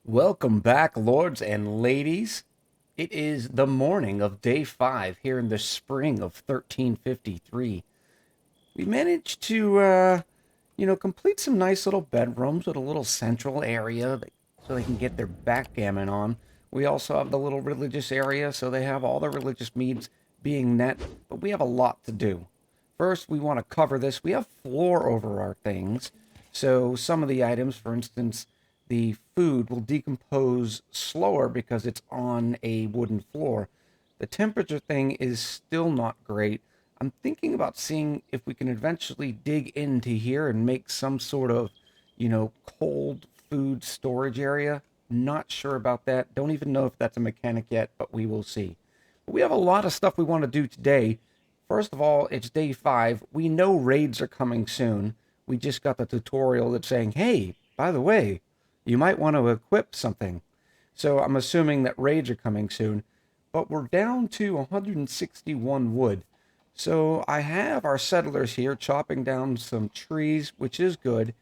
Welcome back, lords and ladies. It is the morning of day 5 here in the spring of 1353. We managed to, complete some nice little bedrooms with a little central area so they can get their backgammon on. We also have the little religious area, so they have all their religious needs being met, but we have a lot to do. First, we want to cover this. We have floor over our things, so some of the items, for instance, the food will decompose slower because it's on a wooden floor. The temperature thing is still not great. I'm thinking about seeing if we can eventually dig into here and make some sort of, cold food storage area. Not sure about that. Don't even know if that's a mechanic yet, but we will see. But we have a lot of stuff we want to do today. First of all, it's day 5. We know raids are coming soon. We just got the tutorial that's saying, hey, by the way, you might want to equip something. So I'm assuming that raids are coming soon. But we're down to 161 wood. So I have our settlers here chopping down some trees, which is good.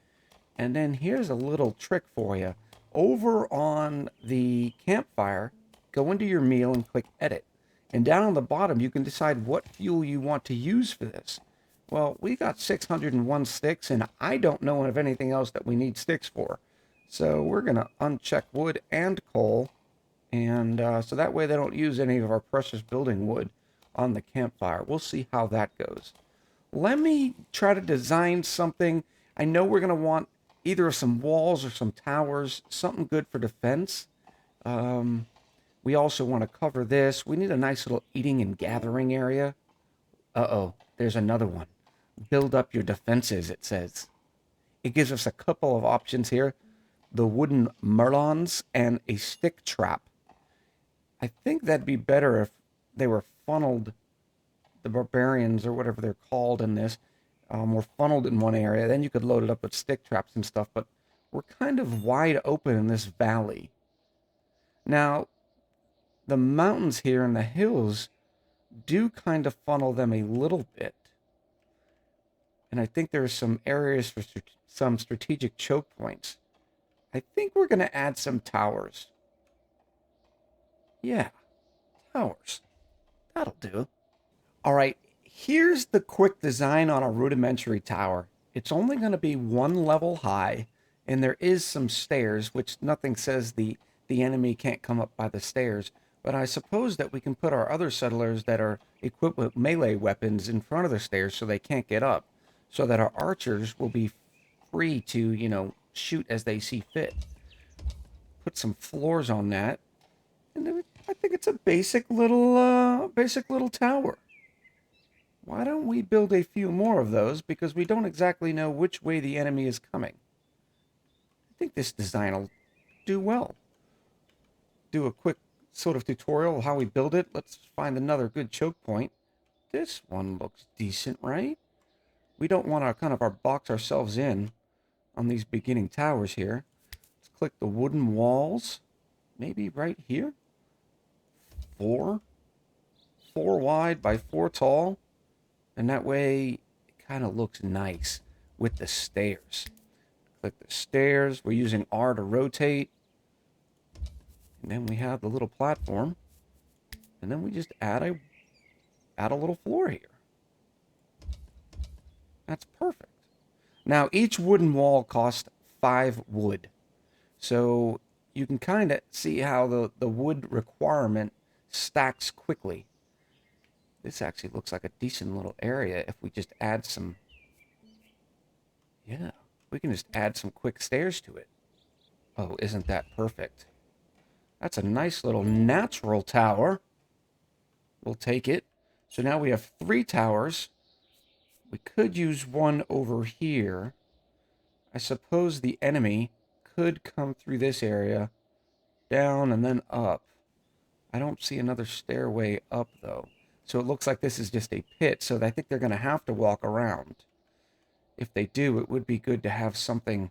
And then here's a little trick for you. Over on the campfire, go into your meal and click edit. And down on the bottom, you can decide what fuel you want to use for this. Well, we got 601 sticks, and I don't know of anything else that we need sticks for. So we're going to uncheck wood and coal. And so that way they don't use any of our precious building wood on the campfire. We'll see how that goes. Let me try to design something. I know we're going to want either some walls or some towers, something good for defense. We also want to cover this. We need a nice little eating and gathering area. Uh-oh, there's another one. Build up your defenses, it says. It gives us a couple of options here. The wooden merlons and a stick trap. I think that'd be better if they were funneled, the barbarians or whatever they're called in this, were funneled in one area. Then you could load it up with stick traps and stuff, but we're kind of wide open in this valley. Now, the mountains here and the hills do kind of funnel them a little bit. And I think there's some areas for some strategic choke points. I think we're going to add some towers. Yeah, towers. That'll do. All right, here's the quick design on a rudimentary tower. It's only going to be one level high, and there is some stairs, which nothing says the enemy can't come up by the stairs. But I suppose that we can put our other settlers that are equipped with melee weapons in front of the stairs so they can't get up, so that our archers will be free to, shoot as they see fit. Put some floors on that, and then I think it's a basic little tower. Why don't we build a few more of those, because we don't exactly know which way the enemy is coming. I think this design will do well. Do a quick sort of tutorial of how we build it. Let's find another good choke point. This one looks decent, right? We don't want to kind of box ourselves in on these beginning towers here. Let's click the wooden walls. Maybe right here. 4 wide by 4 tall. And that way it kind of looks nice with the stairs. Click the stairs. We're using R to rotate. And then we have the little platform. And then we just add a little floor here. That's perfect. Now, each wooden wall costs 5 wood. So you can kind of see how the wood requirement stacks quickly. This actually looks like a decent little area if we just add some... Yeah, we can just add some quick stairs to it. Oh, isn't that perfect? That's a nice little natural tower. We'll take it. So now we have 3 towers. We could use one over here. I suppose the enemy could come through this area, down and then up. I don't see another stairway up, though. So it looks like this is just a pit, so I think they're going to have to walk around. If they do, it would be good to have something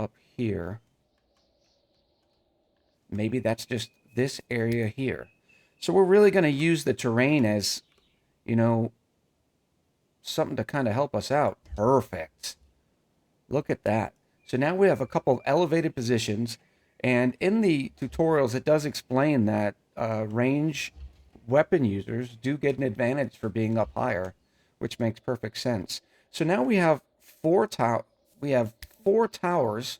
up here. Maybe that's just this area here. So we're really going to use the terrain as, something to kind of help us out. Perfect. Look at that. So now we have a couple of elevated positions, And in the tutorials, it does explain that range weapon users do get an advantage for being up higher, which makes perfect sense. So now we have we have four towers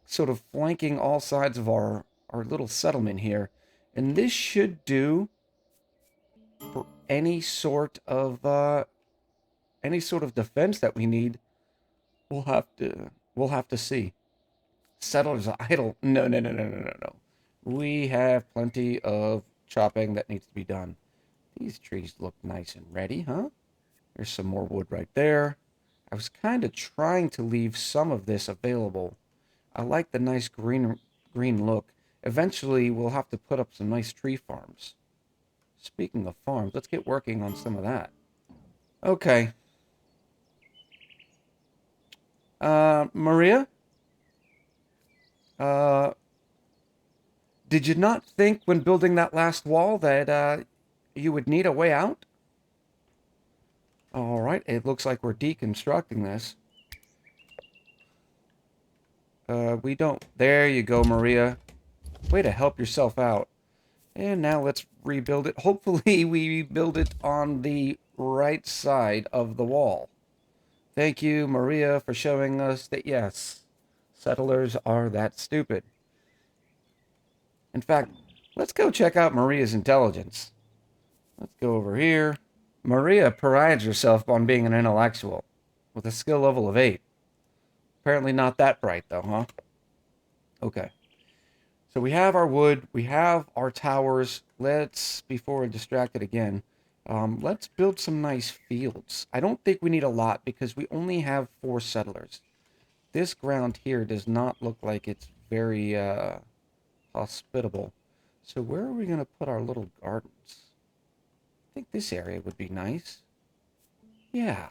sort of flanking all sides of our little settlement here. And this should do for any sort of defense that we need. We'll have to see. Settlers idle. No, no, no, no, no, no, no. We have plenty of chopping that needs to be done. These trees look nice and ready, huh? There's some more wood right there. I was kind of trying to leave some of this available. I like the nice green look. Eventually, we'll have to put up some nice tree farms. Speaking of farms, let's get working on some of that. Okay. Maria? Uh, did you not think when building that last wall that you would need a way out? All right, it looks like we're deconstructing this. We don't. There you go, Maria. Way to help yourself out. And now let's rebuild it. Hopefully we rebuild it on the right side of the wall. Thank you, Maria, for showing us that, yes, settlers are that stupid. In fact, let's go check out Maria's intelligence. Let's go over here. Maria prides herself on being an intellectual with a skill level of 8. Apparently not that bright, though, huh? Okay. So we have our wood. We have our towers. Let's, before we're distracted again, let's build some nice fields. I don't think we need a lot because we only have 4 settlers. This ground here does not look like it's very hospitable. So where are we going to put our little gardens? I think this area would be nice. Yeah.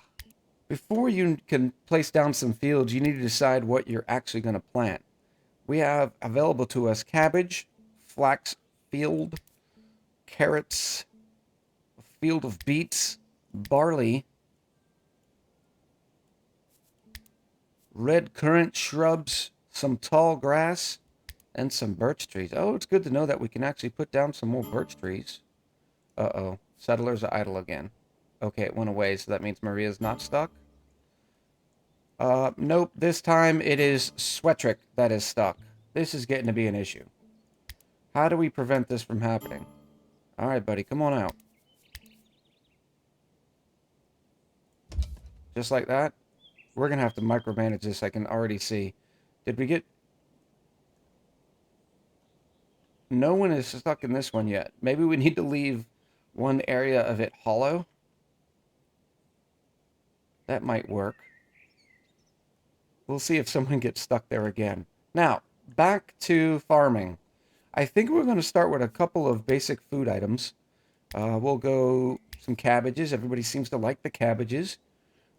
Before you can place down some fields, you need to decide what you're actually going to plant. We have available to us cabbage, flax field, carrots, a field of beets, barley, red currant shrubs, some tall grass, and some birch trees. Oh, it's good to know that we can actually put down some more birch trees. Uh-oh. Settlers are idle again. Okay, it went away, so that means Maria's not stuck. Nope. This time it is Swetrick that is stuck. This is getting to be an issue. How do we prevent this from happening? Alright, buddy, come on out. Just like that. We're going to have to micromanage this, I can already see. Did we get... No one is stuck in this one yet. Maybe we need to leave one area of it hollow. That might work. We'll see if someone gets stuck there again. Now, back to farming. I think we're going to start with a couple of basic food items. We'll go some cabbages. Everybody seems to like the cabbages.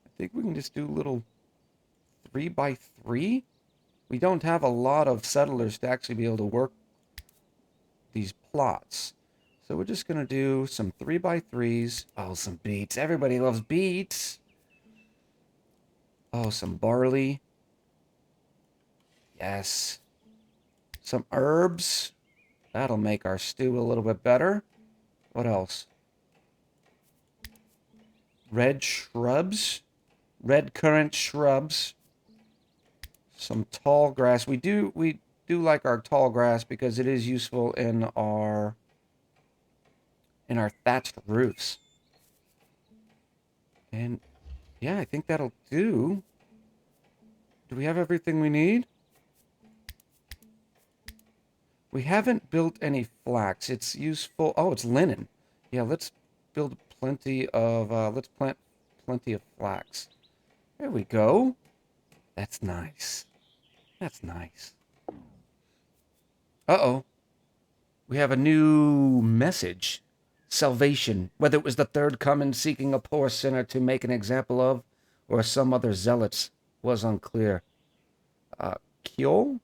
I think we can just do a little 3x3. We don't have a lot of settlers to actually be able to work these plots. So we're just going to do some 3x3s. Oh, some beets. Everybody loves beets. Oh, some barley. Yes. Some herbs. That'll make our stew a little bit better. What else? Red shrubs. Red currant shrubs. Some tall grass. We do like our tall grass because it is useful in our thatched roofs. And yeah, I think that'll do. Do we have everything we need? We haven't built any flax. It's useful. Oh, it's linen. Yeah, let's build plenty of, let's plant plenty of flax. There we go. That's nice. That's nice. Uh-oh. We have a new message. Salvation. Whether it was the third coming seeking a poor sinner to make an example of, or some other zealots, was unclear. Kjol?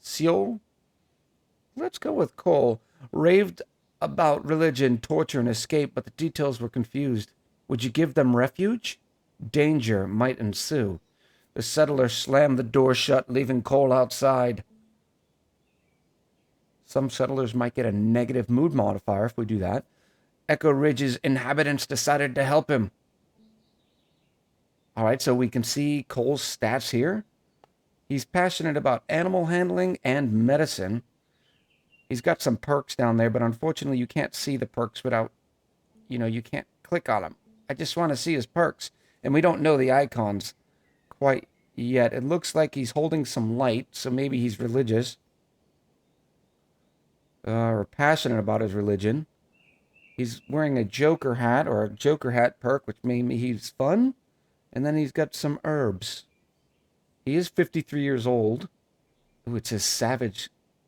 Seol? Let's go with Cole. Raved about religion, torture, and escape, but the details were confused. Would you give them refuge? Danger might ensue. The settler slammed the door shut, leaving Cole outside. Some settlers might get a negative mood modifier if we do that. Echo Ridge's inhabitants decided to help him. All right, so we can see Cole's stats here. He's passionate about animal handling and medicine. He's got some perks down there, but unfortunately you can't see the perks without, you can't click on them. I just want to see his perks. And we don't know the icons quite yet. It looks like he's holding some light, so maybe he's religious. Or passionate about his religion. He's wearing a Joker hat, or a Joker hat perk, which maybe he's fun. And then he's got some herbs. He is 53 years old. Ooh, it says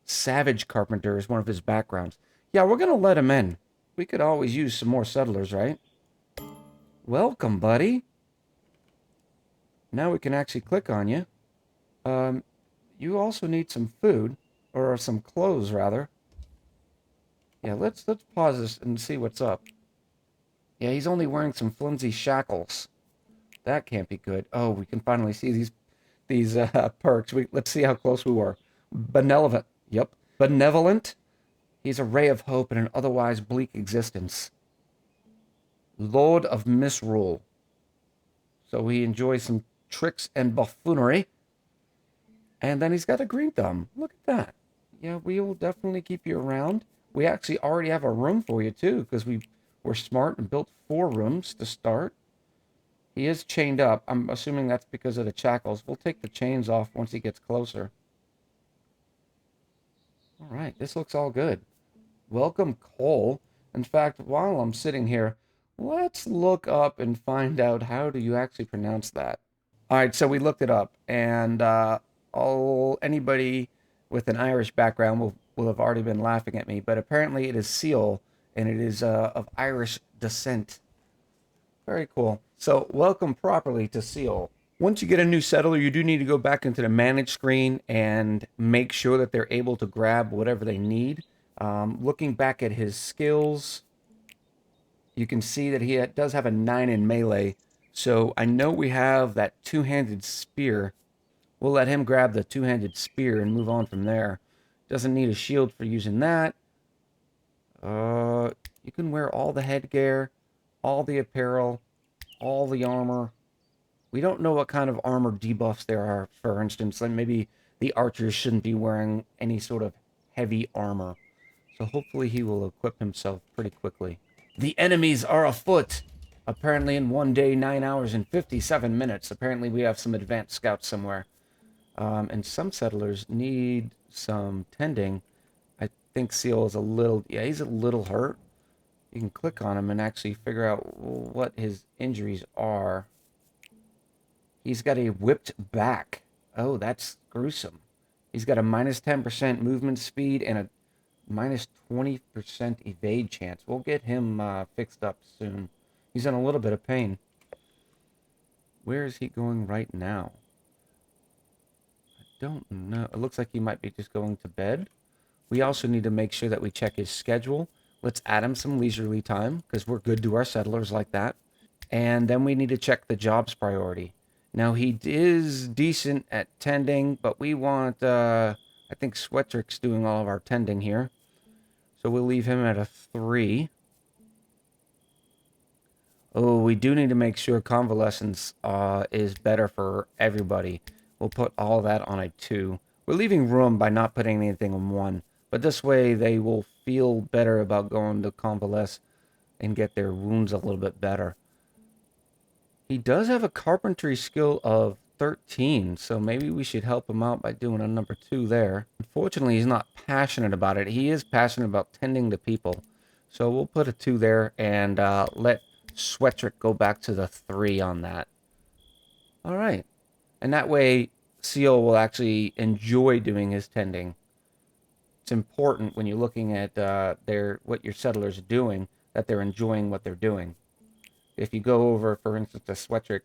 Savage Carpenter is one of his backgrounds. Yeah, we're going to let him in. We could always use some more settlers, right? Welcome, buddy. Now we can actually click on you. You also need some food, or some clothes, rather. Yeah, let's pause this and see what's up. Yeah, he's only wearing some flimsy shackles. That can't be good. Oh, we can finally see these perks. Let's see how close we were. Benevolent. Yep. Benevolent. He's a ray of hope in an otherwise bleak existence. Lord of Misrule. So he enjoys some tricks and buffoonery. And then he's got a green thumb. Look at that. Yeah, we will definitely keep you around. We actually already have a room for you, too, because we were smart and built 4 rooms to start. He is chained up. I'm assuming that's because of the shackles. We'll take the chains off once he gets closer. All right, this looks all good. Welcome, Cole. In fact, while I'm sitting here, let's look up and find out how do you actually pronounce that. All right, so we looked it up, and anybody with an Irish background will have already been laughing at me, but apparently it is Seal, and it is of Irish descent. Very cool. So welcome properly to Seal. Once you get a new settler, you do need to go back into the manage screen and make sure that they're able to grab whatever they need. Looking back at his skills, you can see that he does have a 9 in melee. So I know we have that two-handed spear. We'll let him grab the two-handed spear and move on from there. Doesn't need a shield for using that. You can wear all the headgear, all the apparel, all the armor. We don't know what kind of armor debuffs there are, for instance. Like maybe the archers shouldn't be wearing any sort of heavy armor. So hopefully he will equip himself pretty quickly. The enemies are afoot. Apparently in 1 day, 9 hours, and 57 minutes. Apparently we have some advanced scouts somewhere. And some settlers need some tending. I think Seal is he's a little hurt. You can click on him and actually figure out what his injuries are. He's got a whipped back. Oh, that's gruesome. He's got a minus 10% movement speed and a minus 20% evade chance. We'll get him fixed up soon. He's in a little bit of pain. Where is he going right now? I don't know. It looks like he might be just going to bed. We also need to make sure that we check his schedule. Let's add him some leisurely time, because we're good to our settlers like that. And then we need to check the jobs priority. Now, he is decent at tending, but we want, I think Swetrick's doing all of our tending here. So we'll leave him at a 3. Oh, we do need to make sure convalescence is better for everybody. We'll put all that on a 2. We're leaving room by not putting anything on 1. But this way they will feel better about going to convalesce and get their wounds a little bit better. He does have a carpentry skill of 13, so maybe we should help him out by doing a number 2 there. Unfortunately, he's not passionate about it. He is passionate about tending to people. So we'll put a 2 there and let Swetrick go back to the 3 on that. All right. And that way, Seal will actually enjoy doing his tending. It's important when you're looking at what your settlers are doing, that they're enjoying what they're doing. If you go over, for instance, to Swetrick,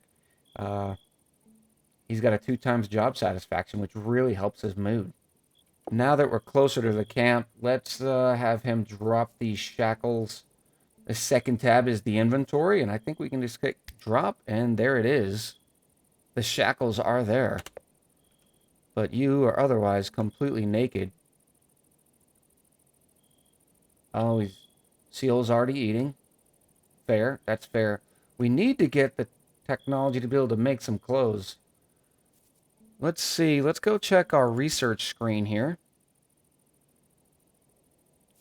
he's got a 2 times job satisfaction, which really helps his mood. Now that we're closer to the camp, let's have him drop these shackles. The second tab is the inventory, and I think we can just click drop, and there it is. The shackles are there. But you are otherwise completely naked. Oh, Seal's already eating. Fair. That's fair. We need to get the technology to be able to make some clothes. Let's see. Let's go check our research screen here.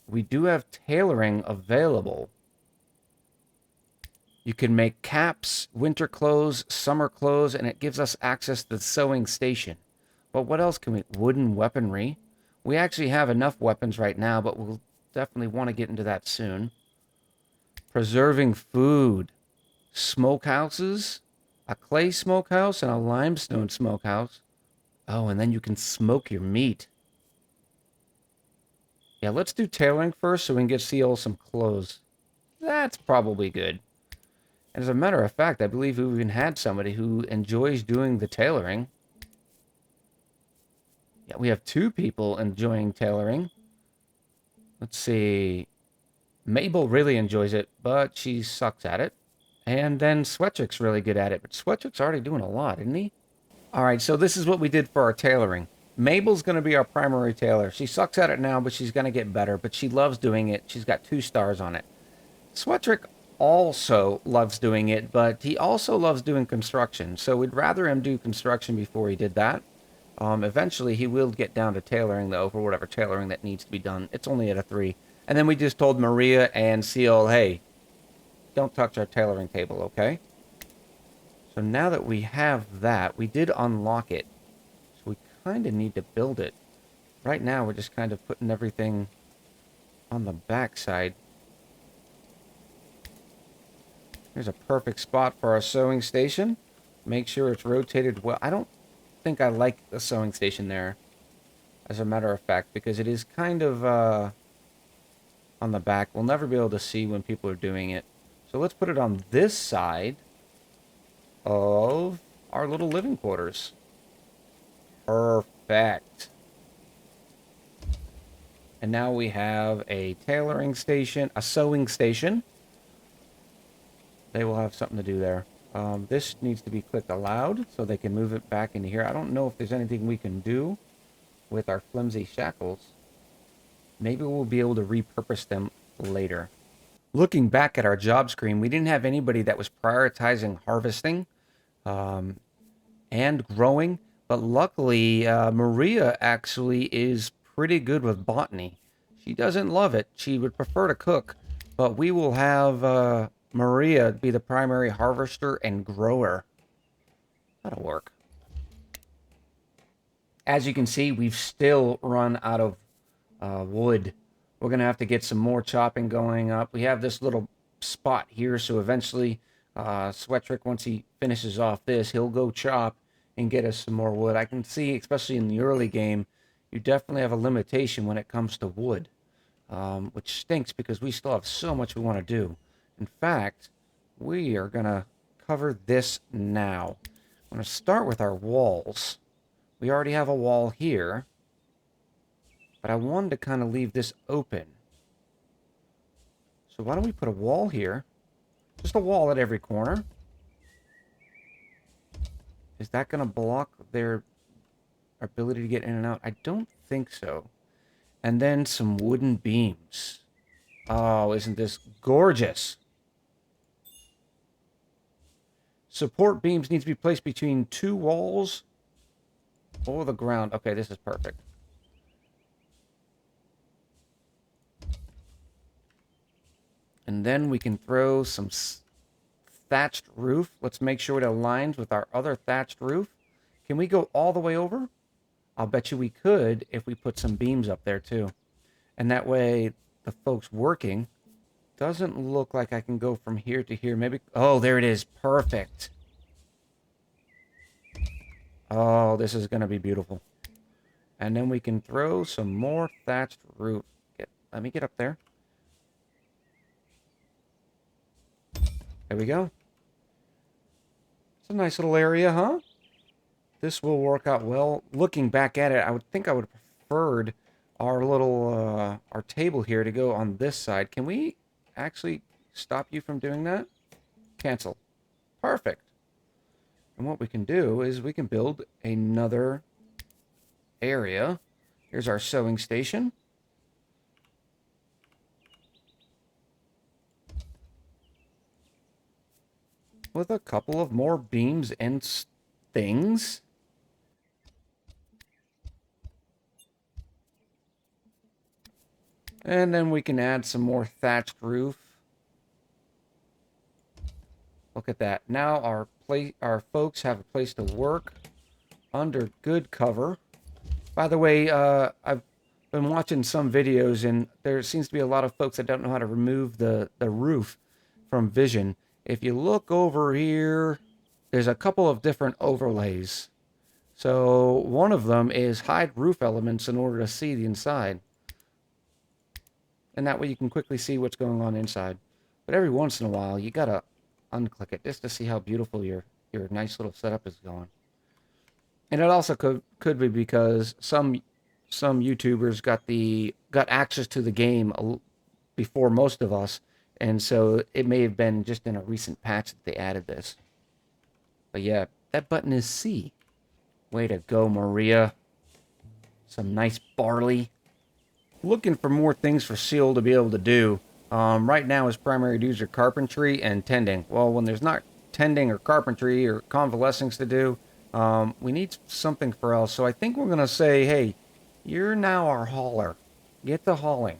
We do have tailoring available. You can make caps, winter clothes, summer clothes, and it gives us access to the sewing station. But what else can we... Wooden weaponry. We actually have enough weapons right now, but we'll definitely want to get into that soon. Preserving food. Smokehouses. A clay smokehouse and a limestone smokehouse. Oh, and then you can smoke your meat. Yeah, let's do tailoring first so we can get Seal some clothes. That's probably good. As a matter of fact, I believe we even had somebody who enjoys doing the tailoring. Yeah, we have 2 people enjoying tailoring. Let's see. Mabel really enjoys it, but she sucks at it. And then Sweatrick's really good at it, but Sweatrick's already doing a lot, isn't he? All right, so this is what we did for our tailoring. Mabel's going to be our primary tailor. She sucks at it now, but she's going to get better, but she loves doing it. She's got 2 stars on it. Swetrick also loves doing it, but he also loves doing construction. So we'd rather him do construction before he did that. Eventually, he will get down to tailoring, though, for whatever tailoring that needs to be done. It's only at a 3. And then we just told Maria and Seal, hey, don't touch our tailoring table, okay? So now that we have that, we did unlock it. So we kind of need to build it. Right now, we're just kind of putting everything on the backside. Here's a perfect spot for our sewing station. Make sure it's rotated well. I don't think I like the sewing station there, as a matter of fact, because it is kind of on the back. We'll never be able to see when people are doing it. So let's put it on this side of our little living quarters. Perfect. And now we have a tailoring station, a sewing station. They will have something to do there. This needs to be clicked aloud so they can move it back into here. I don't know if there's anything we can do with our flimsy shackles. Maybe we'll be able to repurpose them later. Looking back at our job screen, we didn't have anybody that was prioritizing harvesting and growing. But luckily, Maria actually is pretty good with botany. She doesn't love it. She would prefer to cook. But we will have Maria be the primary harvester and grower. That'll work. As you can see, we've still run out of wood. We're going to have to get some more chopping going up. We have this little spot here, so eventually Swetrick, once he finishes off this, he'll go chop and get us some more wood. I can see, especially in the early game, you definitely have a limitation when it comes to wood, which stinks because we still have so much we want to do. In fact, we are going to cover this now. I'm going to start with our walls. We already have a wall here, but I wanted to kind of leave this open. So why don't we put a wall here? Just a wall at every corner. Is that going to block their ability to get in and out? I don't think so. And then some wooden beams. Oh, isn't this gorgeous? Support beams need to be placed between 2 walls or the ground. Okay, this is perfect. And then we can throw some thatched roof. Let's make sure it aligns with our other thatched roof. Can we go all the way over? I'll bet you we could if we put some beams up there too. And that way the folks working doesn't look like I can go from here to here. Maybe, oh, there it is. Perfect. Oh, this is going to be beautiful. And then we can throw some more thatched roof. Let me get up there. There we go. It's a nice little area, huh? This will work out well. Looking back at it, I would think I would have preferred our little, our table here to go on this side. Can we actually stop you from doing that? Cancel. Perfect. And what we can do is we can build another area. Here's our sewing station. with a couple of more beams and things. And then we can add some more thatched roof. Look at that. Now our folks have a place to work under good cover. By the way, I've been watching some videos, and there seems to be a lot of folks that don't know how to remove the roof from vision. If you look over here, there's a couple of different overlays. So one of them is hide roof elements in order to see the inside. And that way you can quickly see what's going on inside. But every once in a while, you gotta unclick it just to see how beautiful your nice little setup is going. And it also could be because some YouTubers got access to the game before most of us, and so it may have been just in a recent patch that they added this. But yeah, that button is C. Way to go, Maria. Some nice barley. Looking for more things for Seal to be able to do. Right now his primary duties are carpentry and tending. Well, when there's not tending or carpentry or convalescings to do, we need something for else. So I think we're going to say, hey, you're now our hauler. Get the hauling.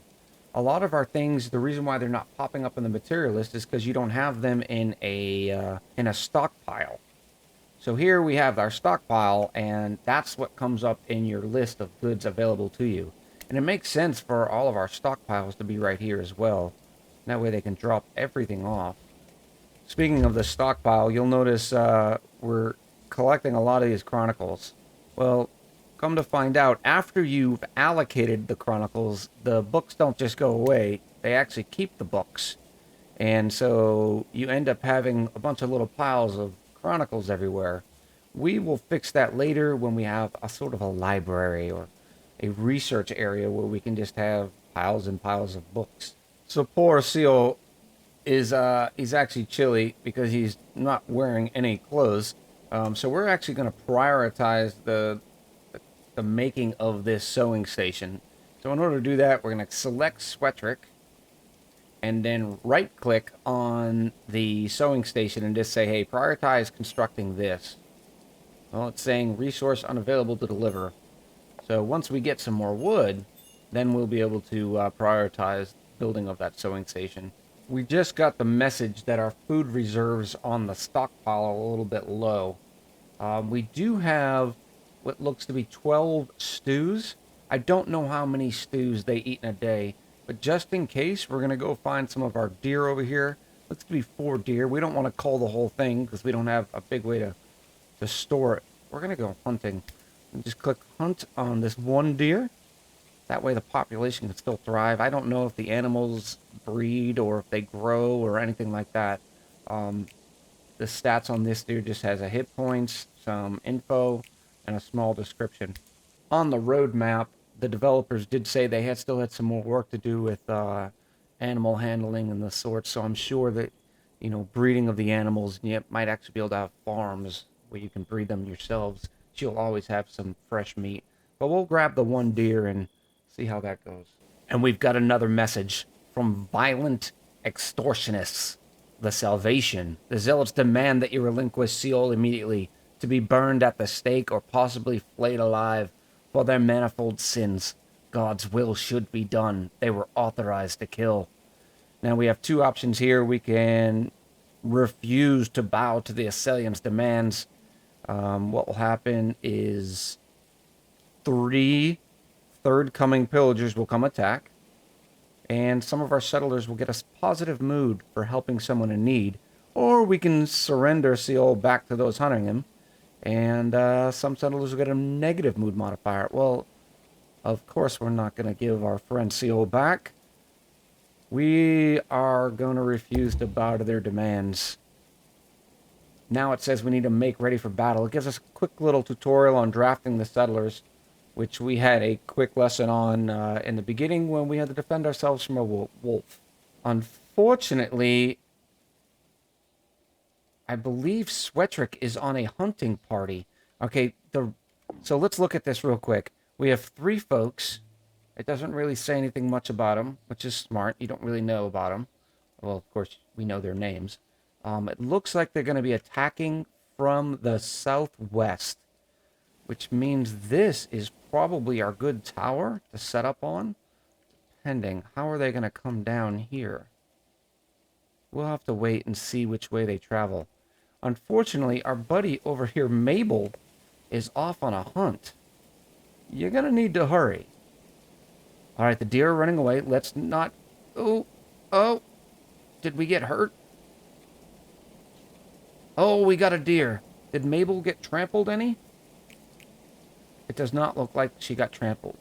A lot of our things, the reason why they're not popping up in the material list is because you don't have them in a stockpile. So here we have our stockpile, and that's what comes up in your list of goods available to you. And it makes sense for all of our stockpiles to be right here as well. That way they can drop everything off. Speaking of the stockpile, you'll notice we're collecting a lot of these chronicles. Well, come to find out, after you've allocated the chronicles, the books don't just go away. They actually keep the books. And so you end up having a bunch of little piles of chronicles everywhere. We will fix that later when we have a sort of a library or a research area where we can just have piles and piles of books. So poor Seal is he's actually chilly because he's not wearing any clothes. So we're actually going to prioritize the making of this sewing station. So in order to do that, we're going to select Swetrick and then right click on the sewing station and just say, hey, prioritize constructing this. Well, it's saying resource unavailable to deliver. So once we get some more wood, then we'll be able to prioritize building of that sewing station. We just got the message that our food reserves on the stockpile are a little bit low. We do have what looks to be 12 stews. I don't know how many stews they eat in a day, but just in case, we're going to go find some of our deer over here. Looks to be 4 deer. We don't want to cull the whole thing because we don't have a big way to store it. We're going to go hunting. And just click hunt on this 1 deer. That way the population can still thrive. I don't know if the animals breed or if they grow or anything like that. The stats on this deer just has a hit points, some info, and a small description. On the roadmap, the developers did say they still had some more work to do with animal handling and the sort. So I'm sure that, breeding of the animals, you might actually be able to have farms where you can breed them yourselves. You'll always have some fresh meat. But we'll grab the 1 deer and see how that goes. And we've got another message from violent extortionists. The salvation. The zealots demand that you relinquish Seal immediately, to be burned at the stake or possibly flayed alive for their manifold sins. God's will should be done. They were authorized to kill. Now we have 2 options here. We can refuse to bow to the assailants' demands. What will happen is 3 third coming pillagers will come attack, and some of our settlers will get a positive mood for helping someone in need, or we can surrender Seal back to those hunting him, and some settlers will get a negative mood modifier. Well, of course we're not going to give our friend Seal back. We are going to refuse to bow to their demands. Now it says we need to make ready for battle. It gives us a quick little tutorial on drafting the settlers, which we had a quick lesson on in the beginning when we had to defend ourselves from a wolf. Unfortunately, I believe Swetrick is on a hunting party. Okay, so let's look at this real quick. We have 3 folks. It doesn't really say anything much about them, which is smart. You don't really know about them. Well, of course, we know their names. It looks like they're going to be attacking from the southwest, which means this is probably our good tower to set up on. Depending, how are they going to come down here? We'll have to wait and see which way they travel. Unfortunately, our buddy over here, Mabel, is off on a hunt. You're going to need to hurry. All right, the deer are running away. Let's not... Oh, oh, did we get hurt? Oh, we got a deer. Did Mabel get trampled any? It does not look like she got trampled.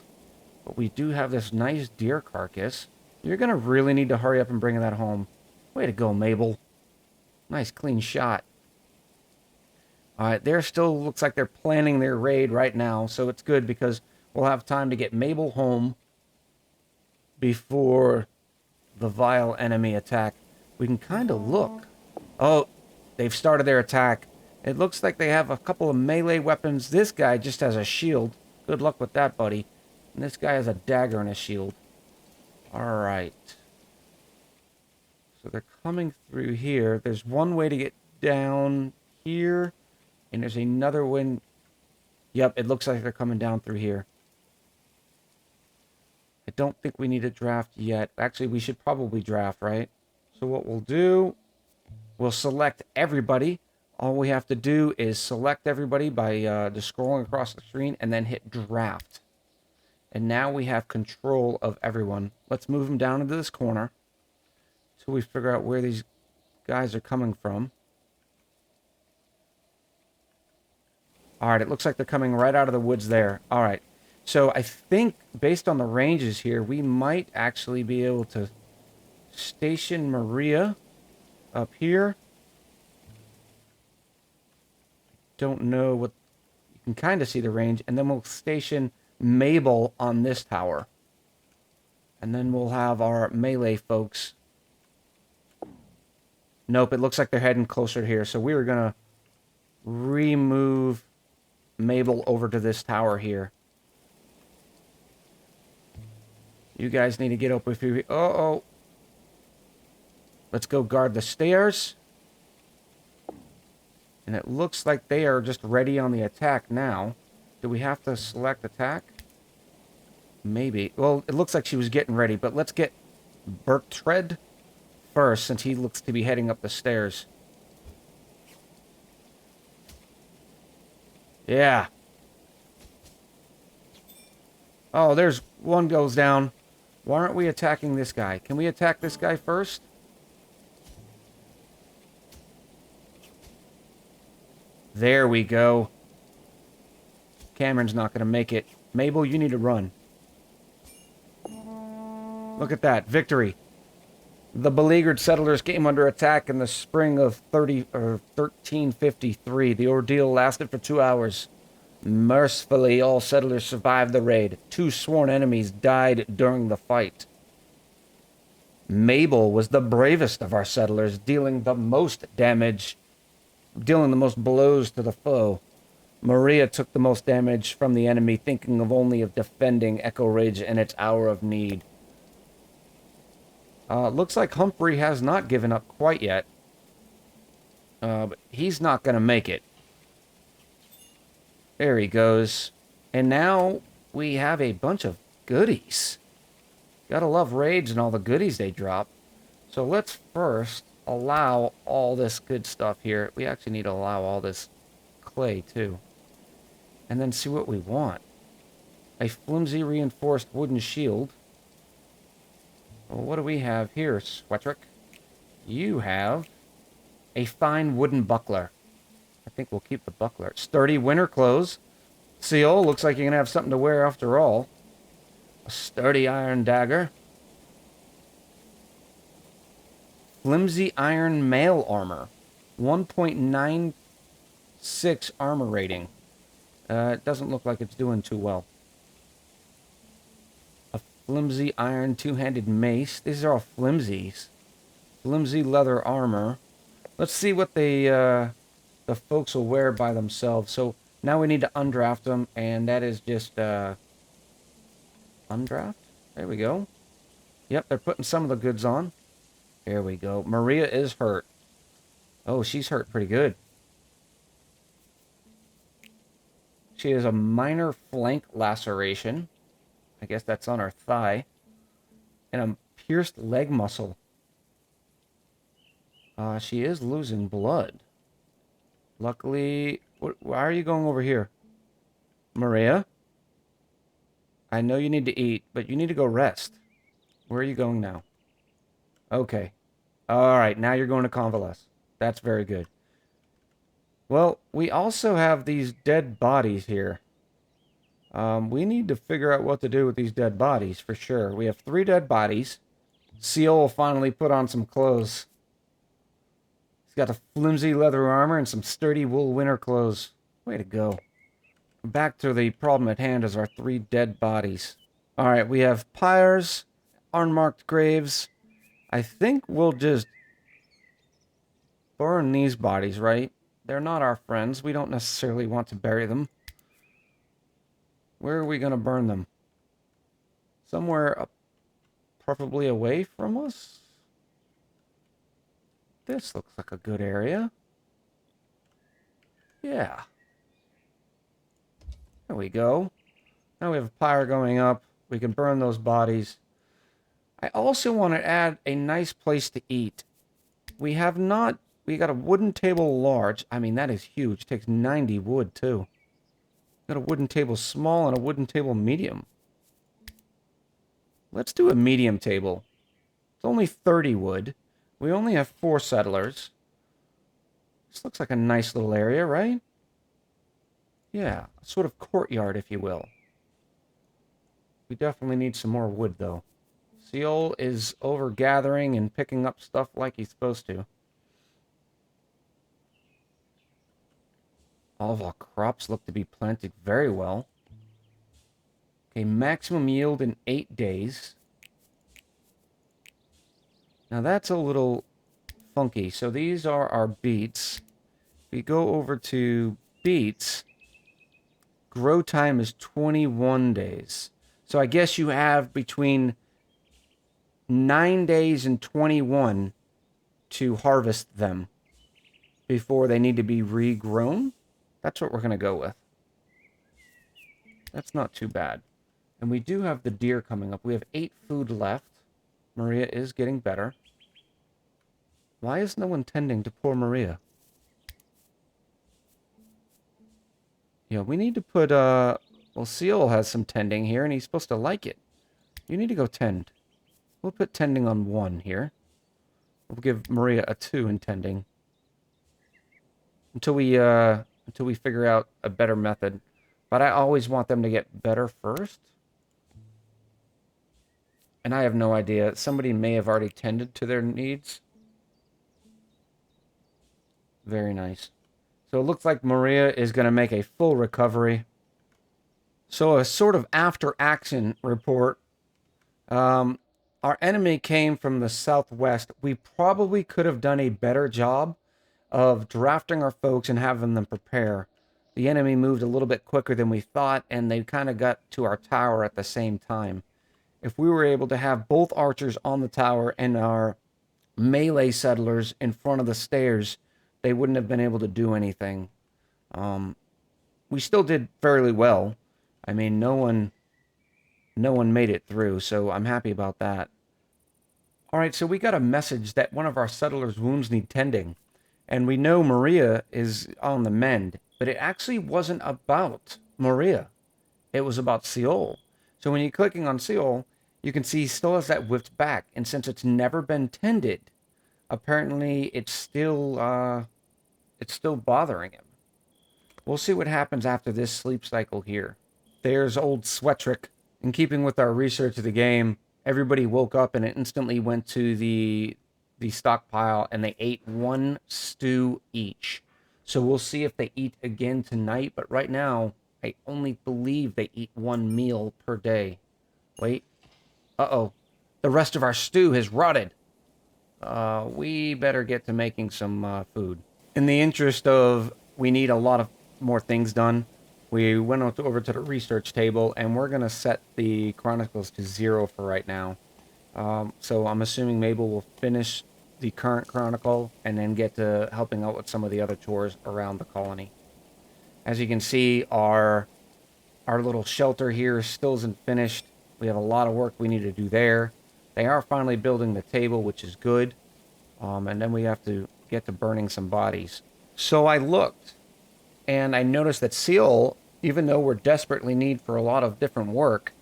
But we do have this nice deer carcass. You're going to really need to hurry up and bring that home. Way to go, Mabel. Nice, clean shot. All right, there still looks like they're planning their raid right now, so it's good because we'll have time to get Mabel home before the vile enemy attack. We can kind of look. Oh, they've started their attack. It looks like they have a couple of melee weapons. This guy just has a shield. Good luck with that, buddy. And this guy has a dagger and a shield. All right. So they're coming through here. There's one way to get down here. And there's another one. Yep, it looks like they're coming down through here. I don't think we need to draft yet. Actually, we should probably draft, right? So what we'll do, we'll select everybody. All we have to do is select everybody by just scrolling across the screen and then hit draft. And now we have control of everyone. Let's move them down into this corner until we figure out where these guys are coming from. All right, it looks like they're coming right out of the woods there. All right. So I think, based on the ranges here, we might actually be able to station Maria up here. Don't know what... You can kind of see the range. And then we'll station Mabel on this tower. And then we'll have our melee folks. Nope, it looks like they're heading closer to here. So we were going to remove Mabel over to this tower here. You guys need to get up with you. Uh-oh. Let's go guard the stairs. And it looks like they are just ready on the attack now. Do we have to select attack? Maybe. Well, it looks like she was getting ready, but let's get Bertred first, since he looks to be heading up the stairs. Yeah. Oh, there's one goes down. Why aren't we attacking this guy? Can we attack this guy first? There we go. Cameron's not going to make it. Mabel, you need to run. Look at that. Victory. The beleaguered settlers came under attack in the spring of 1353. The ordeal lasted for 2 hours. Mercifully, all settlers survived the raid. 2 sworn enemies died during the fight. Mabel was the bravest of our settlers, dealing the most blows to the foe. Maria took the most damage from the enemy, thinking of only of defending Echo Ridge in its hour of need. Looks like Humphrey has not given up quite yet. But he's not going to make it. There he goes. And now we have a bunch of goodies. Gotta love raids and all the goodies they drop. So let's first allow all this good stuff here. We actually need to allow all this clay too. And then see what we want. A flimsy reinforced wooden shield. Well, what do we have here, Swetrick? You have a fine wooden buckler. I think we'll keep the buckler. Sturdy winter clothes. Seal, looks like you're going to have something to wear after all. A sturdy iron dagger. Flimsy iron mail armor. 1.96 armor rating. It doesn't look like it's doing too well. A flimsy iron two-handed mace. These are all flimsies. Flimsy leather armor. Let's see what the folks will wear by themselves. So now we need to undraft them, and that is just undraft. There we go. Yep, they're putting some of the goods on. There we go. Maria is hurt. Oh, she's hurt pretty good. She has a minor flank laceration. I guess that's on her thigh. And a pierced leg muscle. She is losing blood. Luckily, why are you going over here? Maria? I know you need to eat, but you need to go rest. Where are you going now? Okay. Alright, now you're going to convalesce. That's very good. Well, we also have these dead bodies here. We need to figure out what to do with these dead bodies, for sure. We have 3 dead bodies. Seal will finally put on some clothes. He's got a flimsy leather armor and some sturdy wool winter clothes. Way to go. Back to the problem at hand is our 3 dead bodies. Alright, we have pyres, unmarked graves. I think we'll just burn these bodies, right? They're not our friends. We don't necessarily want to bury them. Where are we going to burn them? Somewhere preferably away from us? This looks like a good area. Yeah. There we go. Now we have a pyre going up. We can burn those bodies. I also want to add a nice place to eat. We got a wooden table large. I mean, that is huge. It takes 90 wood, too. Got a wooden table small and a wooden table medium. Let's do a medium table. It's only 30 wood. We only have 4 settlers. This looks like a nice little area, right? Yeah, a sort of courtyard, if you will. We definitely need some more wood, though. Seal is over gathering and picking up stuff like he's supposed to. All of our crops look to be planted very well. Okay, maximum yield in 8 days. Now that's a little funky. So these are our beets. We go over to beets. Grow time is 21 days. So I guess you have between 9 days and 21 to harvest them before they need to be regrown. That's what we're going to go with. That's not too bad. And we do have the deer coming up. We have 8 food left. Maria is getting better. Why is no one tending to poor Maria? Yeah, we need to put, well, Seal has some tending here, and he's supposed to like it. You need to go tend. We'll put tending on 1 here. We'll give Maria a 2 in tending. Until we figure out a better method. But I always want them to get better first. And I have no idea. Somebody may have already tended to their needs. Very nice. So it looks like Maria is going to make a full recovery. So a sort of after-action report. Our enemy came from the southwest. We probably could have done a better job of drafting our folks and having them prepare. The enemy moved a little bit quicker than we thought, and they kind of got to our tower at the same time. If we were able to have both archers on the tower and our melee settlers in front of the stairs, they wouldn't have been able to do anything. We still did fairly well. I mean, no one made it through, so I'm happy about that. Alright, so we got a message that one of our settlers' wounds need tending. And we know Maria is on the mend. But it actually wasn't about Maria. It was about Seol. So when you're clicking on Seol, you can see he still has that whipped back. And since it's never been tended, apparently it's still bothering him. We'll see what happens after this sleep cycle here. There's old Swetrick. In keeping with our research of the game, everybody woke up and it instantly went to the stockpile and they ate 1 stew each. So we'll see if they eat again tonight, but right now, I only believe they eat 1 meal per day. Wait. Uh-oh. The rest of our stew has rotted. We better get to making some food. In the interest of we need a lot of more things done, we went over to the research table, and we're going to set the Chronicles to 0 for right now. So I'm assuming Mabel will finish the current chronicle and then get to helping out with some of the other chores around the colony. As you can see, our little shelter here still isn't finished. We have a lot of work we need to do there. They are finally building the table, which is good. And then we have to get to burning some bodies. So I looked, and I noticed that Seal, even though we're desperately need for a lot of different work,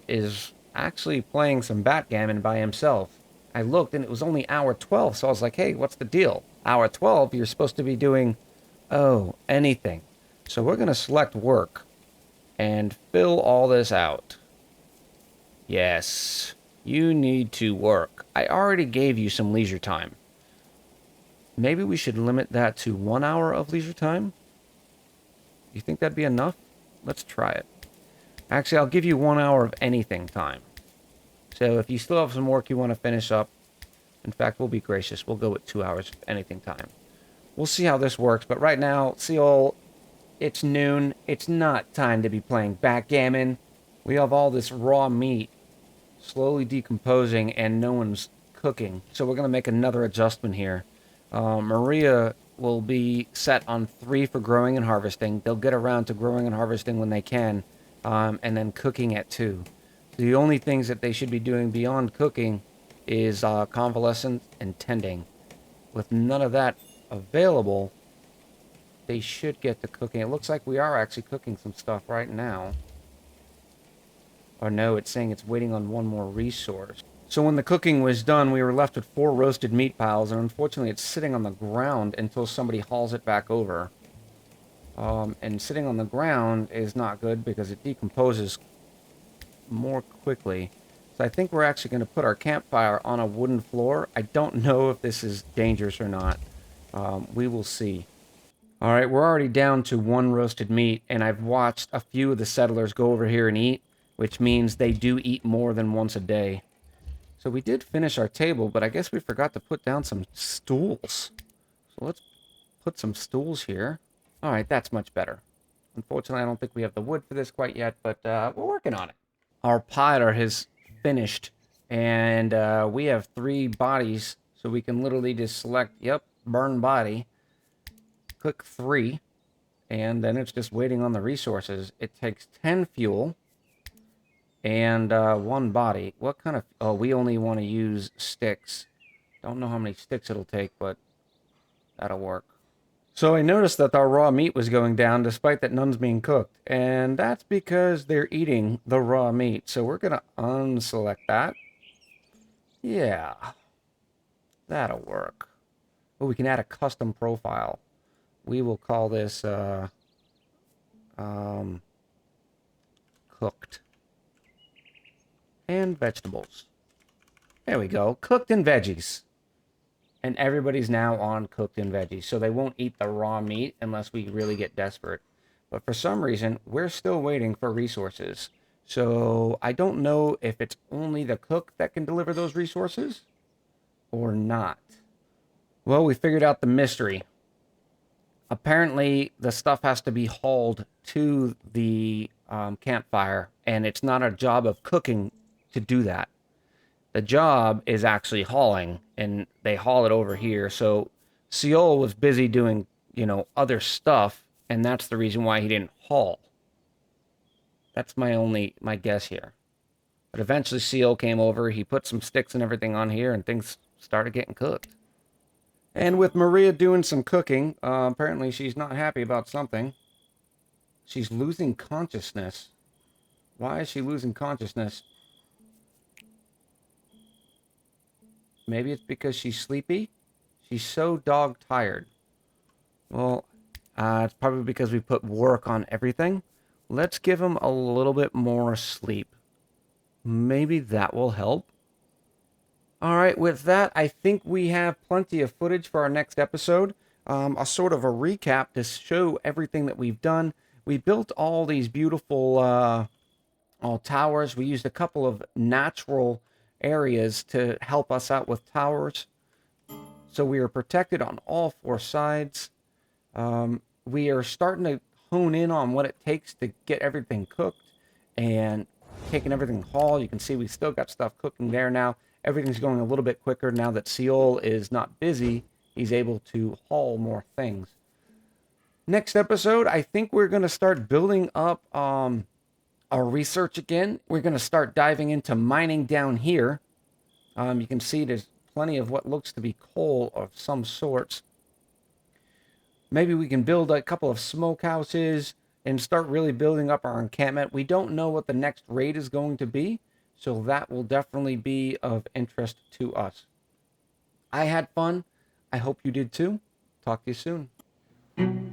is actually playing some backgammon by himself. I looked, and it was only hour 12, so I was like, hey, what's the deal? Hour 12, you're supposed to be doing, anything. So we're going to select work and fill all this out. Yes, you need to work. I already gave you some leisure time. Maybe we should limit that to 1 hour of leisure time? You think that'd be enough? Let's try it. Actually, I'll give you 1 hour of anything time. So if you still have some work you want to finish up, in fact, we'll be gracious. We'll go with 2 hours of anything time. We'll see how this works, but right now, Seal, it's noon. It's not time to be playing backgammon. We have all this raw meat slowly decomposing and no one's cooking. So we're going to make another adjustment here. Maria will be set on 3 for growing and harvesting. They'll get around to growing and harvesting when they can, and then cooking at 2. The only things that they should be doing beyond cooking is convalescent and tending. With none of that available, they should get to cooking. It looks like we are actually cooking some stuff right now. Or no, it's saying it's waiting on one more resource. So when the cooking was done, we were left with 4 roasted meat piles, and unfortunately it's sitting on the ground until somebody hauls it back over. And sitting on the ground is not good because it decomposes more quickly. So I think we're actually going to put our campfire on a wooden floor. I don't know if this is dangerous or not. We will see. Alright, we're already down to 1 roasted meat, and I've watched a few of the settlers go over here and eat, which means they do eat more than once a day. So we did finish our table, but I guess we forgot to put down some stools. So let's put some stools here. Alright, that's much better. Unfortunately, I don't think we have the wood for this quite yet, but we're working on it. Our piler has finished, and we have 3 bodies, so we can literally just select, yep, burn body, click 3, and then it's just waiting on the resources. It takes 10 fuel and 1 body. What kind of... Oh, we only want to use sticks. Don't know how many sticks it'll take, but that'll work. So I noticed that our raw meat was going down despite that none's being cooked. And that's because they're eating the raw meat. So we're going to unselect that. Yeah. That'll work. Oh, we can add a custom profile. We will call this cooked. And vegetables. There we go. Cooked and veggies. And everybody's now on cooked and veggies. So they won't eat the raw meat unless we really get desperate. But for some reason, we're still waiting for resources. So I don't know if it's only the cook that can deliver those resources or not. Well, we figured out the mystery. Apparently, the stuff has to be hauled to the campfire, and it's not a job of cooking to do that. The job is actually hauling, and they haul it over here. So Seol was busy doing, other stuff, and that's the reason why he didn't haul. That's my guess here. But eventually Seol came over, he put some sticks and everything on here, and things started getting cooked. And with Maria doing some cooking, apparently she's not happy about something. She's losing consciousness. Why is she losing consciousness? Maybe it's because she's sleepy? She's so dog tired. Well, it's probably because we put work on everything. Let's give him a little bit more sleep. Maybe that will help. Alright, with that, I think we have plenty of footage for our next episode. A sort of a recap to show everything that we've done. We built all these beautiful all towers. We used a couple of natural areas to help us out with towers. So we are protected on all 4 sides. We are starting to hone in on what it takes to get everything cooked and taking everything whole. You can see we still got stuff cooking there now. everything's going a little bit quicker now that Seol is not busy. He's able to haul more things. Next episode, I think we're going to start building up our research again. We're going to start diving into mining down here. You can see there's plenty of what looks to be coal of some sorts. Maybe we can build a couple of smokehouses and start really building up our encampment. We don't know what the next raid is going to be, so that will definitely be of interest to us. I had fun. I hope you did too. Talk to you soon.